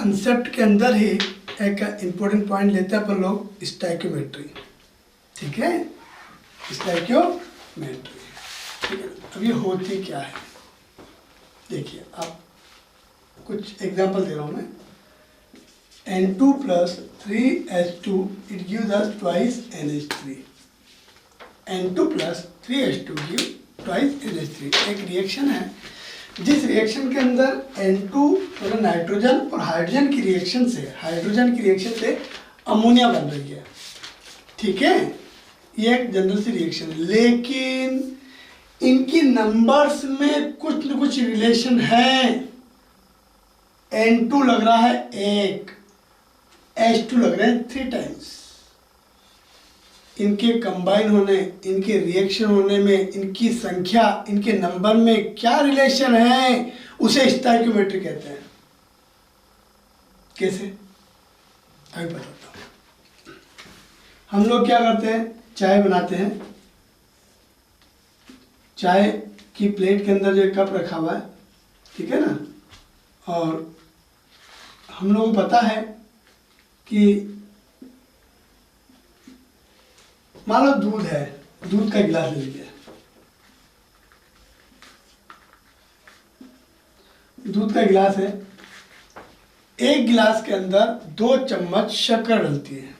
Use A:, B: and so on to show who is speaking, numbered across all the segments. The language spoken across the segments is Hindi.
A: कंसेप्ट के अंदर ही एक इम्पोर्टेंट पॉइंट लेते हैं अपन लोग, स्टोइकियोमेट्री। ठीक है, स्टोइकियोमेट्री। ठीक है, अब ये होती क्या है देखिए, आप कुछ एग्जांपल दे रहा हूँ मैं। N2 + 3H2 it gives us twice NH3। N2 + 3H2 give twice NH3। एक रिएक्शन है, जिस रिएक्शन के अंदर N2 मतलब नाइट्रोजन और हाइड्रोजन की रिएक्शन से अमोनिया बन रही है। ठीक है, ये एक जनरल सी रिएक्शन है, लेकिन इनकी नंबर्स में कुछ न कुछ रिलेशन है। N2 लग रहा है 1, H2 लग रहे हैं 3 टाइम्स। इनके कंबाइन होने, इनके रिएक्शन होने में, इनकी संख्या, इनके नंबर में क्या रिलेशन है, उसे स्टोइकियोमेट्री कहते हैं। कैसे, अभी बताता हूँ। हम लोग क्या करते हैं, चाय बनाते हैं, चाय की प्लेट के अंदर जो कप रखा हुआ है, ठीक है ना, और हम लोगों को पता है कि मान लो दूध है, दूध का गिलास ले लीजिए, दूध का गिलास है, एक गिलास के अंदर 2 चम्मच शक्कर डलती है।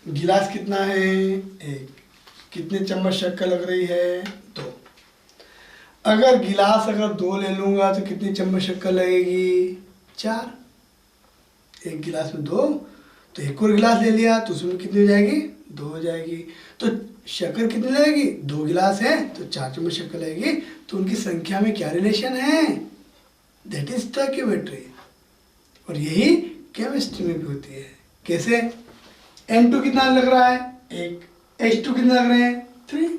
A: गिलास कितना है, 1, कितने चम्मच शक्कर लग रही है, 2। अगर गिलास 2 ले लूंगा तो कितनी चम्मच शक्कर लगेगी, 4। एक गिलास में 2, तो एक और गिलास ले लिया तो उसमें कितनी हो जाएगी, 2 हो जाएगी। तो शक्कर कितनी लगेगी, 2 गिलास है तो 4 चम्मच शक्कर लगेगी। तो उनकी संख्या में क्या रिलेशन है, दैट इज स्टोइकियोमेट्री। और यही केमिस्ट्री में भी होती है। कैसे, N2 कितना लग रहा है, 1, H2 कितने लग रहे हैं, 3,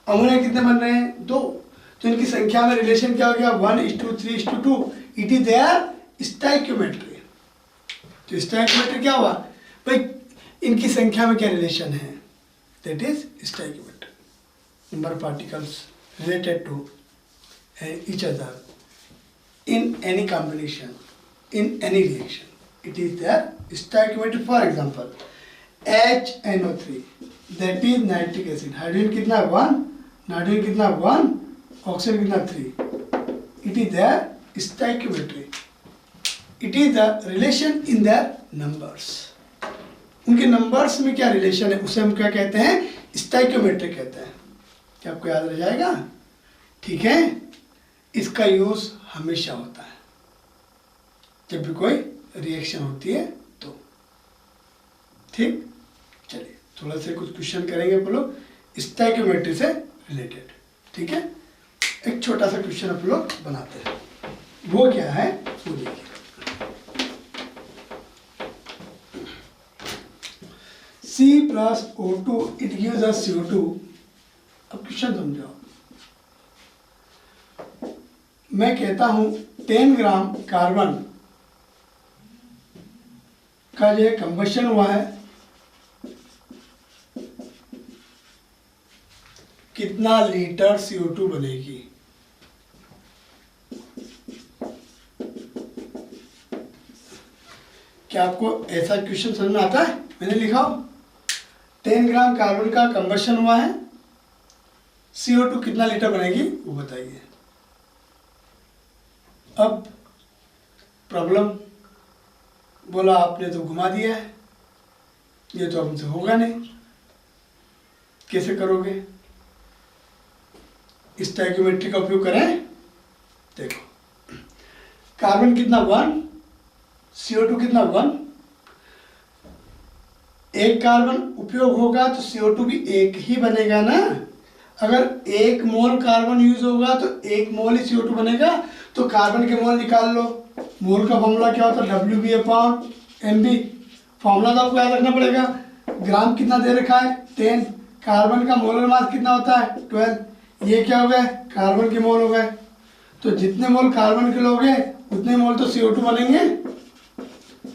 A: अमोनिया कितने बन रहे हैं, 2। तो इनकी संख्या में रिलेशन क्या हो गया, 1:3:2। It is their stoichiometry. तो स्टोइकियोमेट्री क्या हुआ भाई, इनकी संख्या में क्या रिलेशन है, that is stoichiometry. Number of particles related to each other in any combination, in any reaction, it is their stoichiometry. For example HNO3 that is nitric acid, hydrogen कितना 1, नाइट्रोजन कितना 1, ऑक्सीजन कितना 3। It is their stoichiometry. It is the relation in their numbers. उनके नंबर्स में क्या रिलेशन है, उसे हम क्या कहते हैं, स्टोइकियोमेट्री कहते हैं। क्या आपको याद रह जाएगा, ठीक है। इसका यूज हमेशा होता है जब भी कोई रिएक्शन होती है तो। ठीक, चलिए थोड़ा सा कुछ क्वेश्चन करेंगे आप लोग स्टोइकियोमेट्री से रिलेटेड। ठीक है, एक छोटा सा क्वेश्चन आप लोग बनाते हैं, वो क्या है वो देखिए। C + O2 it gives us CO2। अब क्वेश्चन समझो, मैं कहता हूं 10 ग्राम कार्बन का जो कंबशन हुआ है, कितना लीटर CO2 बनेगी। क्या आपको ऐसा क्वेश्चन समझ में आता है, मैंने लिखा हो 10 ग्राम कार्बन का कंबशन हुआ है, CO2 कितना लीटर बनेगी वो बताइए। अब प्रॉब्लम बोला आपने तो घुमा दिया है, ये तो हमसे होगा नहीं, कैसे करोगे। स्टोइकियोमेट्री का उपयोग करें। देखो कार्बन कितना 1, CO2 कितना 1, एक कार्बन उपयोग होगा तो CO2 भी एक ही बनेगा ना। अगर 1 मोल कार्बन यूज होगा तो 1 मोल ही CO2 बनेगा। तो कार्बन के मोल निकाल लो। मोल का फॉर्मूला क्या होता है, WB/MB। फॉर्मूला तो आपको याद रखना पड़ेगा। ग्राम कितना दे रखा है, 10। कार्बन का मोलर मास कितना होता है, 12। ये क्या हो गए, कार्बन के मोल हो गए। तो जितने मोल कार्बन के लोगे उतने मोल तो CO2 बनेंगे।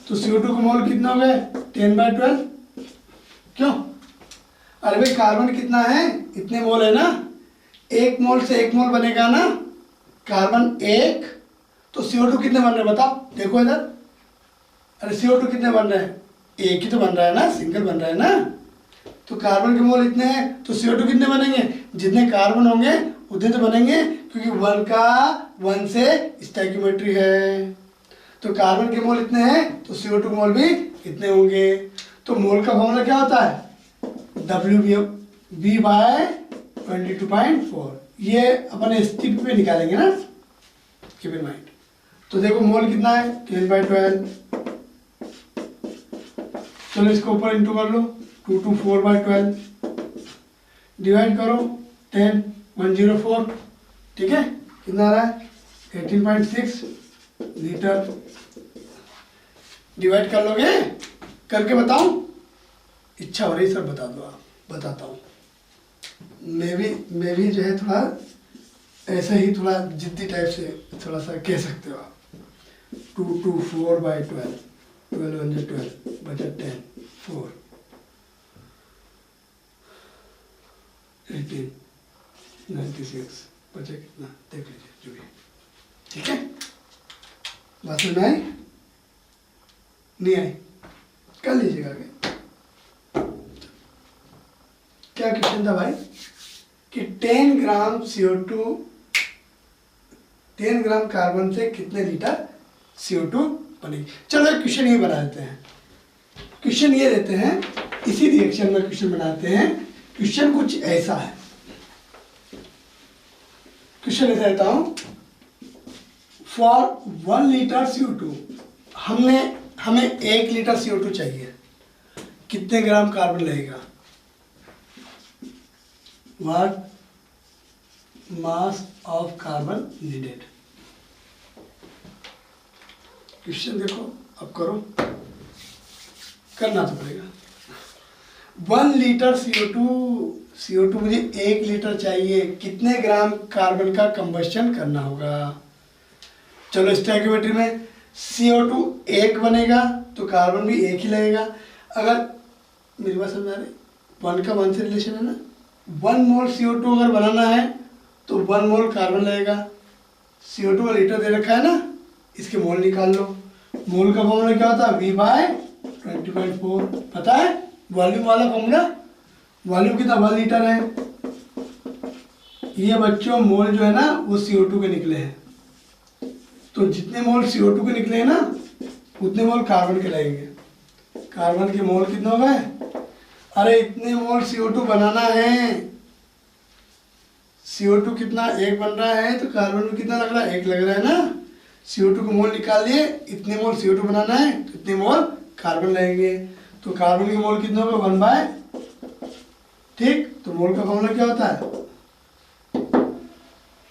A: तो CO2 के मोल कितने हो गए, 10/12। क्यों, अरे भाई कार्बन कितना है, इतने मोल है ना, 1 मोल से 1 मोल बनेगा ना, कार्बन 1, तो CO2 कितने बन रहे हैं बताओ, देखो इधर। अरे CO2 कितने बन रहे हैं, एक ही तो बन रहा है ना, सिंगल बन रहा है ना। तो कार्बन के मोल इतने हैं, तो CO2 कितने बनेंगे, जितने कार्बन होंगे उतने तो बनेंगे, क्योंकि 1 से स्टोइकियोमेट्री है। तो कार्बन के मोल इतने हैं तो CO2 के मोल भी इतने होंगे। तो मोल का फॉर्मूला क्या होता है, WB/22.4। ये अपन STP पे निकालेंगे ना, कीप इन माइंड। तो देखो मोल कितना है, 10/12। चलो इसको ऊपर इंटू कर लो, 2 to 4/12, डिवाइड करो 10, 104, ठीक है, कितना आ रहा है 18.6 लीटर। डिवाइड कर लोगे, करके बताऊं, इच्छा हो रही सर बता दो आप, बताता हूँ। मैं भी जो है थोड़ा ऐसा ही, थोड़ा जिद्दी टाइप से थोड़ा सा कह सकते हो आप। 2 to 4/12, 12 1 12 बचा 10, 4, 18, 96 बचा कितना देख लीजिए जो भी, ठीक है। बात में आई नहीं आई, कर लीजिएगा आगे। क्या क्वेश्चन था भाई कि 10 ग्राम CO2, 10 ग्राम कार्बन से कितने लीटर CO2 बनेगी। चलो एक क्वेश्चन ये बना देते हैं, क्वेश्चन ये देते हैं, इसी रिएक्शन में क्वेश्चन बनाते हैं। क्वेश्चन कुछ ऐसा है, क्वेश्चन ऐसा देता हूं, फॉर 1 लीटर CO2 हमें 1 लीटर CO2 चाहिए, कितने ग्राम कार्बन लगेगा, what mass of carbon needed. Question देखो, अब करो, करना तो पड़ेगा। 1 लीटर CO2 मुझे 1 लीटर चाहिए, कितने ग्राम कार्बन का कंबस्शन करना होगा। चलो स्टोइकियोमेट्री में CO2 1 बनेगा तो कार्बन भी 1 ही लगेगा। अगर मेरी बात समझ आ रही, 1 का 1 से रिलेशन है ना, 1 मोल CO2 अगर बनाना है तो 1 मोल कार्बन लगेगा। CO2 का लीटर दे रखा है ना, इसके मोल निकाल लो। मोल का फॉर्मूला क्या होता है, V/20.4, पता है वॉल्यूम वाला फॉर्मूला, वॉल्यूम कितना 1 लीटर है। ये बच्चों मोल जो है ना वो CO2 के निकले हैं, तो जितने मोल CO2 के निकले हैं ना उतने मोल कार्बन के लगेंगे। कार्बन के मोल कितने हो गए, अरे इतने मोल CO2 बनाना है, CO2 कितना 1 बन रहा है, तो कार्बन में कितना लग रहा है, 1 लग रहा है ना। CO2 को मोल निकाल लिए, इतने मोल CO2 बनाना है तो इतने मोल कार्बन लगेंगे। तो कार्बन के मोल कितने होंगे, 1/, ठीक। तो मोल का फॉर्मूला क्या होता है,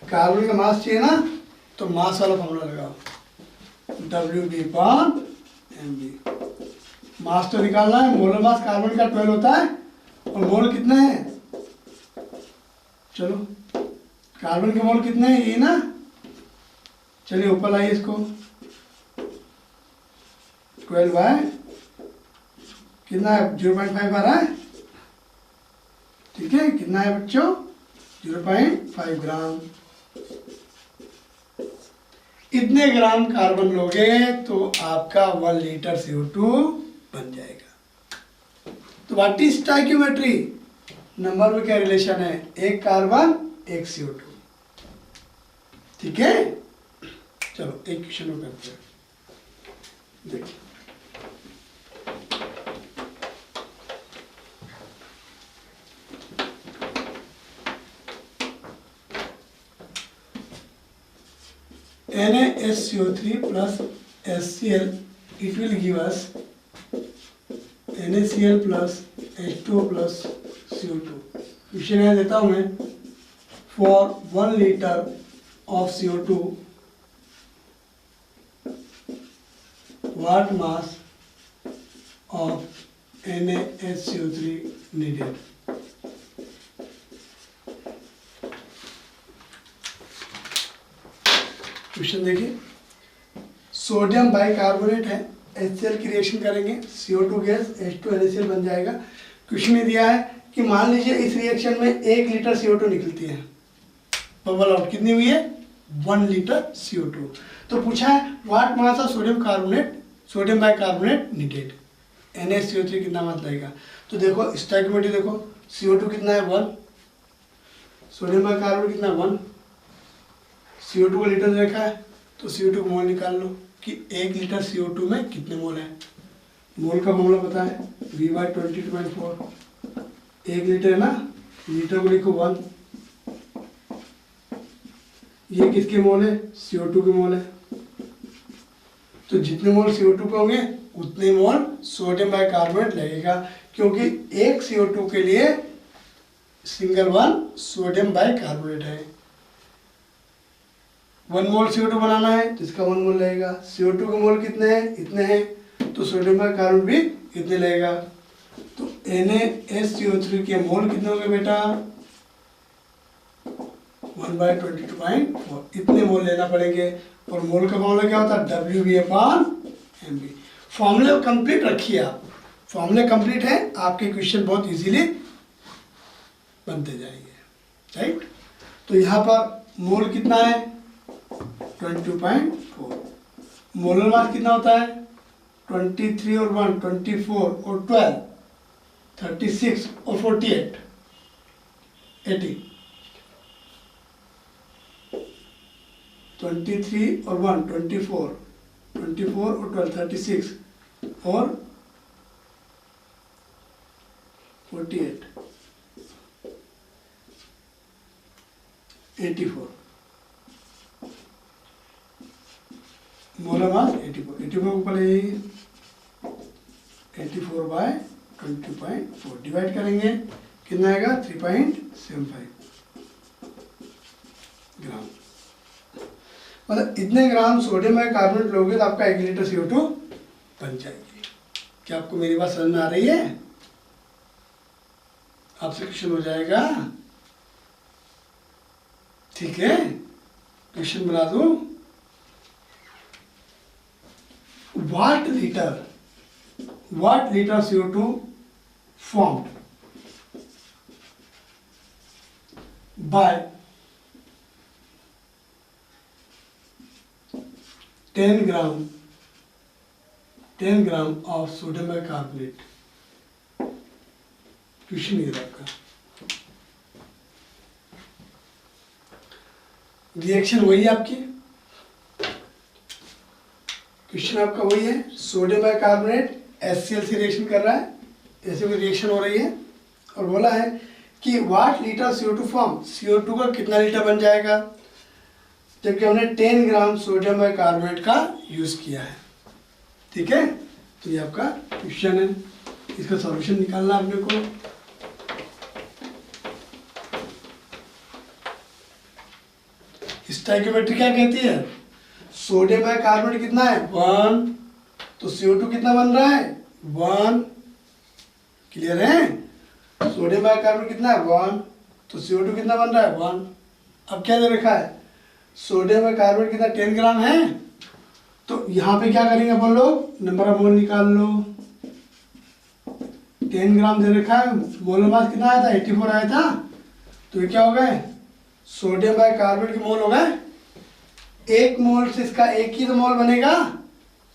A: कार्बन का मास चाहिए ना, तो मास वाला फॉर्मूला लगाओ, WB/mv। मास तो निकालना है, मोलर मास कार्बन का 12 होता है, और मोल कितने हैं, चलो कार्बन के मोल कितने हैं, ये ना। चलिए ऊपर लाइए इसको, 12 कितना है, 0.5 आ रहा है, ठीक है। कितना है बच्चों, 0.5 ग्राम। इतने ग्राम कार्बन लोगे तो आपका 1 लीटर CO2 बन जाएगा। तो व्हाट इज स्टोइकियोमेट्री, नंबर में क्या रिलेशन है, 1 कार्बन 1 CO2, ठीक है। चलो एक क्वेश्चन और करते हैं, देखिए NaSCO3 plus HCl, it will give us NaCl plus H2O plus CO2। Question है देता हूँ मैं, for 1 litre of CO2 what mass of NaSCO3 needed. Question देखिए, सोडियम बाइकार्बोनेट है, HCl की रिएक्शन करेंगे, CO2 गैस H2NaCl बन जाएगा। क्वेश्चन में दिया है कि मान लीजिए इस रिएक्शन में 1 लीटर CO2 निकलती है, बबल आउट कितनी हुई है 1 लीटर CO2। तो पूछा है what mass of sodium carbonate, sodium bicarbonate needed, NaCO3 कितना मास लगेगा। तो देखो स्टोइकियोमेट्री देखो, CO2 कितना है 1, सोडियम बाइकार्बोनेट कितना 1, CO2 का लीटर देखा है तो CO2 का मोल निकाल लो कि 1 लीटर CO2 में कितने मोल है। मोल का फॉर्मूला पता है V/22.4, 1 लीटर है ना, लीटर को लिखो 1, ये किसके मोल है CO2 के मोल है। तो जितने मोल CO2 के होंगे उतने मोल सोडियम बाइकार्बोनेट लगेगा, क्योंकि एक CO2 के लिए सिंगल 1 सोडियम बाइकार्बोनेट है। 1 मोल CO2 बनाना है तो इसका 1 मोल लगेगा। CO2 के मोल कितने हैं इतने हैं, तो सोडियम बाइकार्बोनेट भी इतने लगेगा। तो NaSCO3 के मोल कितने होंगे बेटा 1/22.4, इतने मोल लेना पड़ेंगे। और मोल का फॉर्मूला क्या होता है WB/MB। फॉर्मूले कंप्लीट रखिए आप, फॉर्मूले कंप्लीट है आपके क्वेश्चन बहुत इजीली बनते जाएंगे, राइट। तो यहाँ पर मोल कितना है 22.4, मोलर मास कितना होता है 23 और 1 24 और 12 36 और 48 80, 23 और 1 24 और 12 36 और 48 84, मोलर मास 84 को पहले 84/20.4 डिवाइड करेंगे कितना आएगा 3.75 ग्राम। मतलब इतने ग्राम सोडियम बाइकार्बोनेट लोगे तो आपका 1 लीटर CO2 बन जाएगी। क्या आपको मेरी बात समझ में आ रही है? आपसे क्वेश्चन हो जाएगा, ठीक है, क्वेश्चन बना दूं। What liter CO2 formed by 10 gram of sodium bicarbonate। Question ये आपका, रिएक्शन वही है आपकी, क्वेश्चन आपका वही है, सोडियम बाइकार्बोनेट HCl से रिएक्शन कर रहा है, ऐसे कोई रिएक्शन हो रही है और बोला है कि what litre CO2 form, CO2 का कितना लीटर बन जाएगा, जबकि हमने 10 ग्राम सोडियम बाइकार्बोनेट का यूज किया है। ठीक है, तो ये आपका क्वेश्चन है, इसका सॉल्यूशन निकालना आपने को। स्टोइकियोमेट्री क्या कहती है, सोडियम बाइकार्बोनेट कितना है 1, तो CO2 कितना बन रहा है 1, क्लियर है। सोडियम बाइकार्बोनेट कितना है 1, तो CO2 कितना बन रहा है 1। अब क्या दे रखा है, सोडियम बाइकार्बोनेट कितना 10 ग्राम है, तो यहाँ पे क्या करेंगे अपन लोग, नंबर ऑफ मोल निकाल लो। 10 ग्राम दे रखा है, मोलर मास कितना आया था 84 आया था, तो ये क्या हो गए, सोडियम बाइकार्बोनेट के मोल हो गए, एक मोल से इसका एक ही तो मोल बनेगा।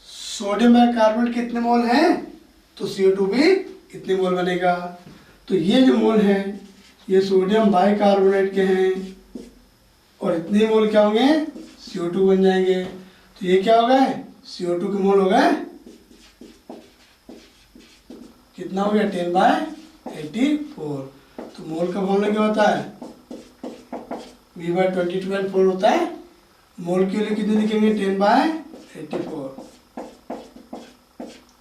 A: सोडियम बाइकार्बोनेट कितने मोल हैं, तो CO2 भी इतने मोल बनेगा। तो ये जो मोल हैं ये सोडियम बाइकार्बोनेट के हैं और इतने मोल क्या होंगे CO2 बन जाएंगे। तो ये क्या हो गए, CO2 के मोल हो गए कितना हो गया 10/84। तो मोल का फॉर्मूला क्या होता है V/22.4 होता है। मोल के लिए कितने लिखेंगे 10/84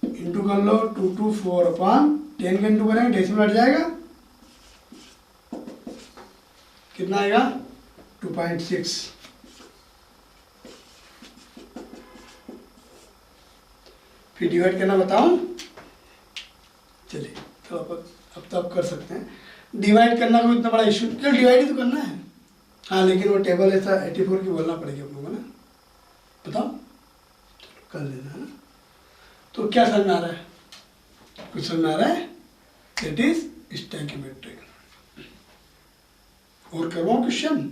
A: इंटू कर लो 224/10 का इंटू करेंगे डेसिमल हट जाएगा, कितना आएगा 2.6। फिर डिवाइड करना बताऊं, चलिए तो अब तो आप कर सकते हैं। डिवाइड करना कोई इतना बड़ा इशू, क्यों डिवाइड ही तो करना है। हाँ लेकिन वो टेबल ऐसा 84 की बोलना पड़ेगा आप लोगों को ना, बताओ कर लेना है ना। तो क्या समझ में आ रहा है, कुछ समझ में आ रहा है, दैट इज स्टोइकियोमेट्री। और करवाओ क्वेश्चन,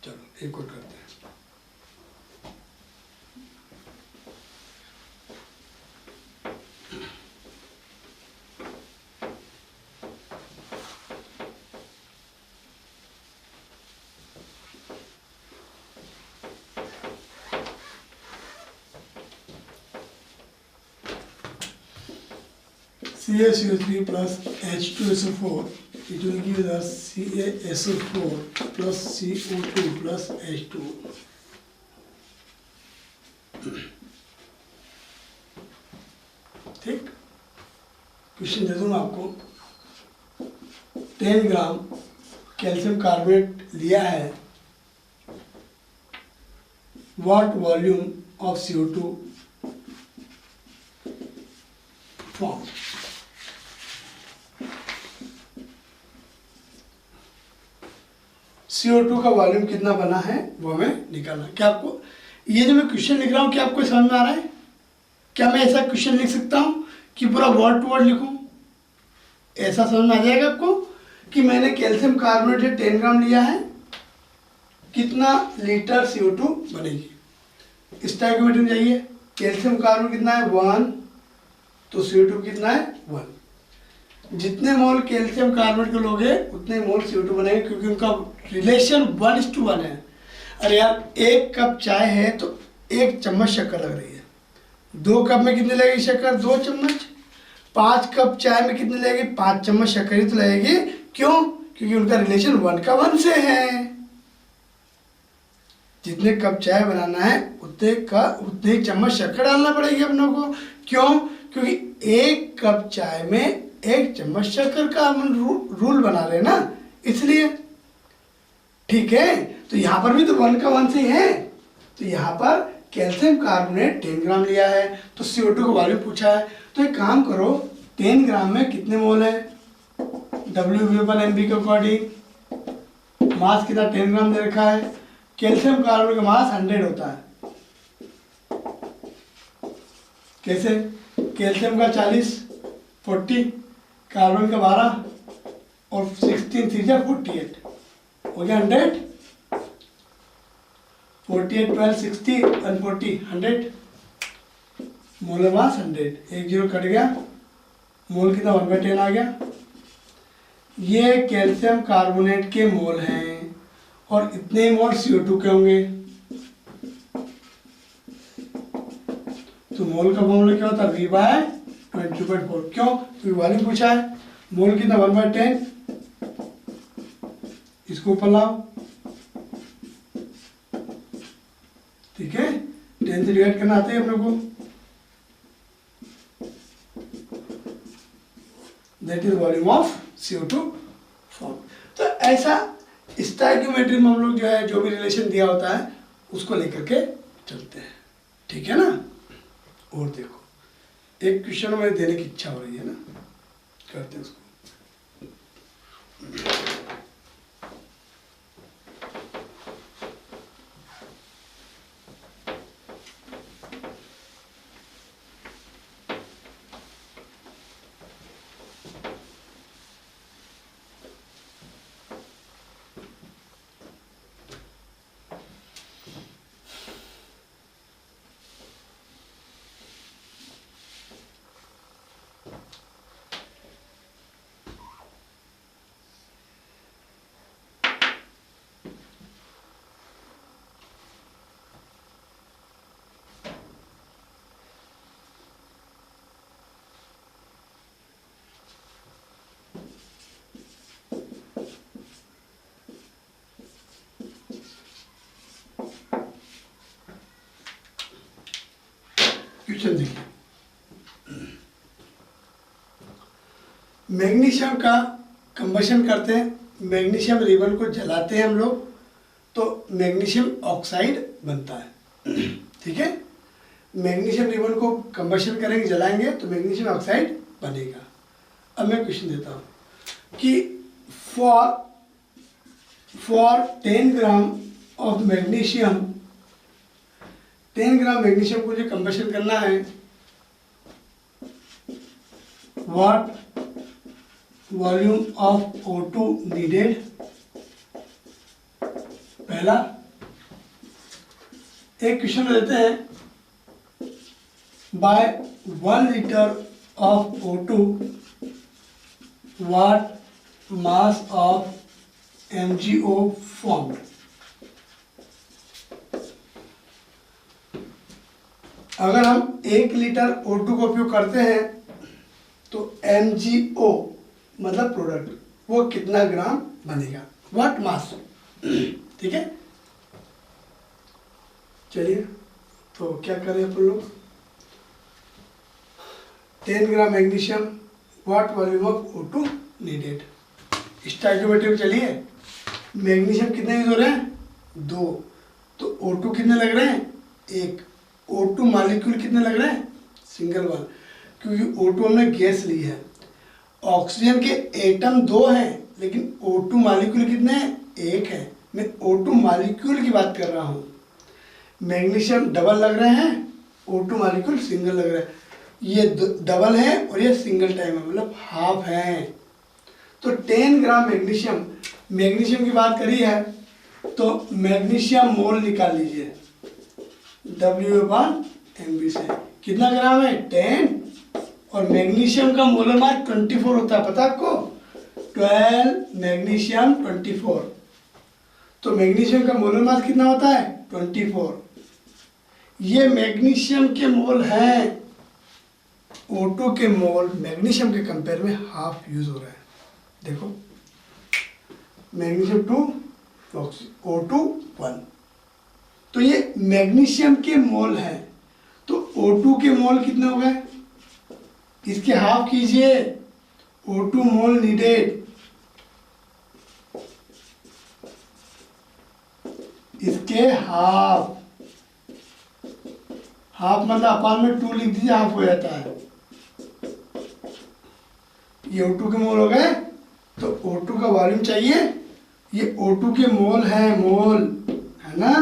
A: चलो एक और करते हैं। CaSO3 plus H2SO4, it will give us CaSO4 plus CO2 plus H2. ठीक, क्वेश्चन दे दूँ आपको। 10 ग्राम कैल्शियम कार्बोनेट लिया है, what volume of CO2 formed? CO2 का वॉल्यूम कितना बना है वो हमें निकालना है। क्या आपको ये जो मैं क्वेश्चन लिख रहा हूँ क्या आपको समझ में आ रहा है? क्या मैं ऐसा क्वेश्चन लिख सकता हूँ कि पूरा वर्ड टू वर्ड लिखूँ? ऐसा समझ में आ जाएगा आपको कि मैंने कैल्शियम कार्बोनेट 10 ग्राम लिया है, कितना लीटर CO2 बनेगी। स्टोइकियोमेट्री में जाइए, कैल्शियम कार्बोनेट कितना है 1, तो CO2 कितना है 1। जितने मोल कैल्शियम कार्बोनेट के लोगे उतने मोल CO2 बनेंगे, क्योंकि उनका रिलेशन 1:1 है। अरे यार, 1 कप चाय है तो 1 चम्मच शक्कर लग रही है। 2 कप में कितनी लगेगी शक्कर? 2 चम्मच। 5 कप चाय में कितनी लगेगी? 5 चम्मच शक्कर ही तो लगेगी। क्यों? क्योंकि उनका रिलेशन 1:1 से है। जितने कप चाय बनाना है उतने चम्मच शक्कर डालना पड़ेगी अपनों को। क्यों? क्योंकि 1 कप चाय में 1 चम्मच शक्कर का हम रूल बना रहे हैं ना, इसलिए। ठीक है, तो यहाँ पर भी तो 1:1 से है। तो यहाँ पर कैल्शियम कार्बोनेट 10 ग्राम लिया है, तो CO2 का वॉल्यूम पूछा है। तो एक काम करो, 10 ग्राम में कितने मोल है? WV/MB के अकॉर्डिंग मास कितना 10 ग्राम दे रखा है। कैल्शियम कार्बोनेट का मास 100 होता है। कैसे? कैल्शियम का 40, 40, कार्बन का 12 और 16 3 48 हो गया 100। 48 12 60 and 40 100। मोलर मास 100, 1 0 कट गया, मोल कितना 1/10 आ गया। ये कैल्शियम कार्बोनेट के मोल हैं और इतने मोल CO2 के होंगे। तो मोल का फॉर्मूला क्या होता है? V/22.4। क्यों? क्योंकि वॉल्यूम पूछा है। मोल कितना 1/10, इसको ऊपर लाओ। ठीक है, 10 से डिवाइड करना आता है अपने को। That is volume of CO2 form. तो ऐसा स्टोइकियोमेट्री में हम लोग जो है जो भी रिलेशन दिया होता है उसको लेकर के चलते हैं। ठीक है ना? और देखो, एक क्वेश्चन में देने की इच्छा हो रही है ना, करते हैं उसको। क्वेश्चन देखिए, मैग्नीशियम का कंबशन करते हैं, मैग्नीशियम रिबन को जलाते हैं हम लोग, तो मैग्नीशियम ऑक्साइड बनता है। ठीक है, मैग्नीशियम रिबन को कंबशन करेंगे, जलाएंगे तो मैग्नीशियम ऑक्साइड बनेगा। अब मैं क्वेश्चन देता हूँ कि for 10 gram of magnesium, 10 gram magnesium को जो कंबशन करना है, what volume of O2 needed? पहला एक क्वेश्चन देते हैं, by 1 litre of O2 what mass of MgO formed. अगर हम 1 लीटर O2 का उपयोग करते हैं तो MgO मतलब प्रोडक्ट वो कितना ग्राम बनेगा, व्हाट मास। ठीक है, चलिए तो क्या करें अपन लोग, 10 gram magnesium, what volume of O2 needed. Stoichiometry में चलिए, मैग्नीशियम कितने यूज हो रहे हैं, 2, तो O2 कितने लग रहे हैं, 1। O2 मॉलिक्यूल कितने लग रहे हैं, सिंगल वन, क्योंकि O2 हमने गैस ली है। ऑक्सीजन के एटम 2 हैं लेकिन O2 मॉलिक्यूल कितने हैं, 1 है। मैं O2 मॉलिक्यूल की बात कर रहा हूँ। मैग्नीशियम डबल लग रहे हैं, O2 मॉलिक्यूल सिंगल लग रहा है। ये डबल है और ये सिंगल टाइम है, मतलब हाफ है। तो 10 ग्राम मैग्नीशियम, मैग्नीशियम की बात करी है तो मैग्नीशियम मोल निकाल लीजिए W/MB से। कितना ग्राम है, 10, और मैग्नीशियम का मोलर मास 24 होता है, पता आपको, 12 मैग्नीशियम 24। तो मैग्नीशियम का मोलर मास कितना होता है, 24। ये मैग्नीशियम के मोल हैं, O2 के मोल मैग्नीशियम के कंपेयर में हाफ यूज हो रहा है। देखो, मैग्नीशियम 2, O2 1, तो ये मैग्नीशियम के मोल हैं। तो O2 के मोल कितने हो गए, इसके हाफ कीजिए, O2 मोल नीडेड, इसके हाफ, हाफ मतलब अपान में 2 लिख दीजिए, हाफ हो जाता है। ये O2 के मोल हो गए, तो O2 का वॉल्यूम चाहिए, ये O2 के मोल है, मोल है ना।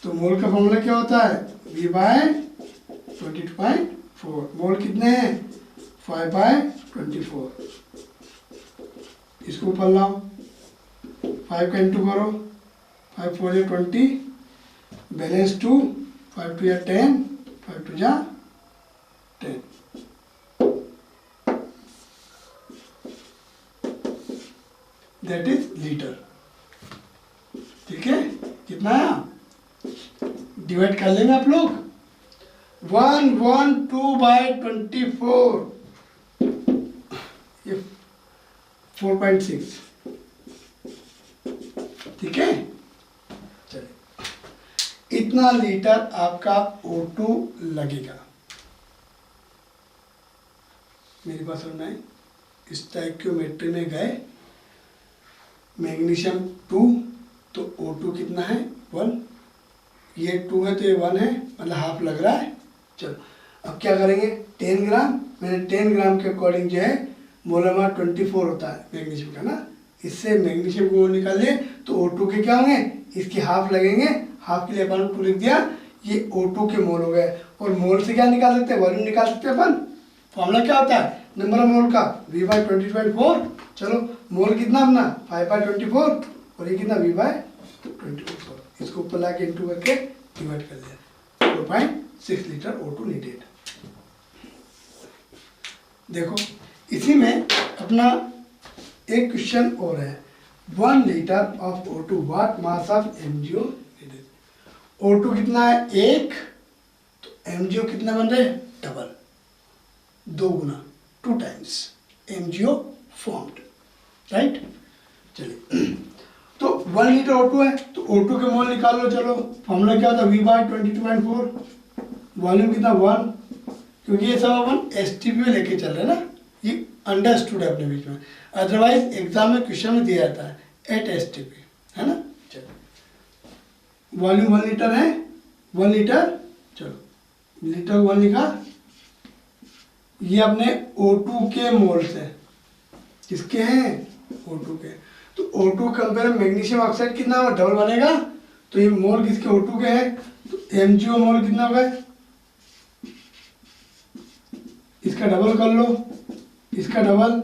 A: तो मोल का फॉर्मूला क्या होता है, V/22.4। मोल कितने हैं, 5/24। इसको ऊपर लाओ, 5 का इंटू करो, 5 4 या 20, बैलेंस 2, 5 2 या 10, 5 2 जा 10। That is litre. ठीक है, कितना आया, डिवाइड कर लेंगे आप लोग, 112/24, ये 4.6। ठीक है, चलिए, इतना लीटर आपका O2 लगेगा। मेरी बात सुनना है, स्टोइकियोमेट्री में गए, मैग्नीशियम 2, तो O2 कितना है, 1, ये 2 है तो ये 1 है, मतलब हाफ लग रहा है। चलो अब क्या करेंगे, 10 ग्राम, मैंने 10 ग्राम के अकॉर्डिंग जो है मोलर मास 24 होता है मैग्नीशियम का ना, इससे मैग्नीशियम को निकाल लिए तो O2 के क्या होंगे, इसके हाफ लगेंगे, हाफ के लिए अपन 2 लिख दिया, ये O2 के मोल हो गए। और मोल से क्या निकाल सकते हैं, वॉल्यूम निकाल सकते हैं अपन। फॉर्मूला क्या होता है, नंबर ऑफ मोल का V/20/4। चलो मोल कितना अपना 5/24, और ये कितना V/24। इसको ऊपर ला के इंटू करके डिवाइड कर दिया, 4.6 लीटर O2 नीडेड। देखो इसी में अपना एक क्वेश्चन और है, 1 litre of O2 what mass of MgO needed. O2 कितना है, 1, तो MgO कितना बन रहे, डबल, 2 गुना, 2 टाइम्स MgO फॉर्म्ड, राइट। चलिए, तो 1 लीटर O2 है तो O2 के मोल निकाल लो। चलो फॉर्मूला क्या होता है, V/22.4, वॉल्यूम कितना 1, क्योंकि ये सब अपन STP में लेके चल रहे हैं ना, ये अंडरस्टूड है अपने बीच में, अदरवाइज एग्जाम में क्वेश्चन में दिया जाता है एट STP, है ना। चलो वॉल्यूम 1 लीटर है, 1 लीटर, चलो लीटर 1 लिखा, ये अपने O2 के मोल्स है, किसके हैं, O2 के। तो O2 कंपेयर मैग्नीशियम ऑक्साइड कितना डबल बनेगा, तो ये मोल किसके, O2 के है, तो MgO मोल कितना हो गए, इसका डबल कर लो, इसका डबल,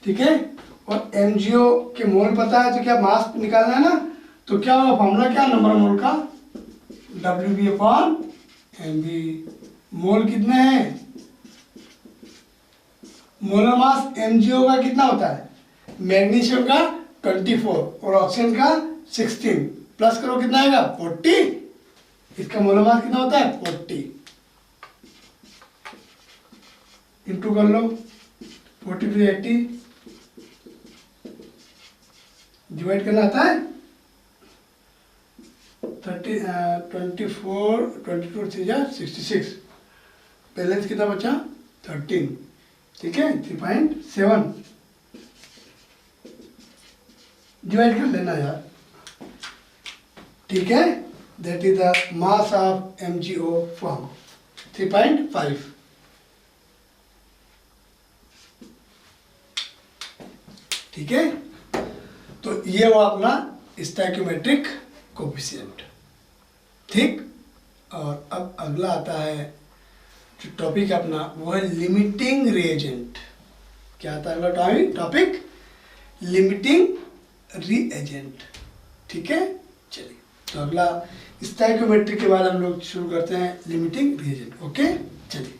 A: ठीक है। और MgO के मोल पता है तो क्या मास निकालना है ना, तो क्या होगा फॉर्मूला, क्या नंबर मोल का, WB/MB। मोल कितने हैं, मोलर मास MgO का कितना होता है, मैग्नीशियम का 24 और ऑक्सीजन का 16, प्लस करो कितना आएगा 40, इसका मोलर मास कितना होता है 40, इंटू कर लो 40 to 80, डिवाइड करना आता है 22 66, बैलेंस कितना बचा 13, ठीक है 3.7, डिवाइड कर लेना यार, ठीक है। That is the mass of MgO form 3.5, ठीक है। तो ये वो अपना स्टोइकियोमेट्रिक कोफिशिएंट, ठीक। और अब अगला आता है जो टॉपिक अपना, वो है लिमिटिंग रिएजेंट। क्या आता है अगला टॉपिक, लिमिटिंग रिएजेंट, ठीक है। चलिए तो अगला स्टोइकियोमेट्री के बाद हम लोग शुरू करते हैं लिमिटिंग रिएजेंट, ओके चलिए।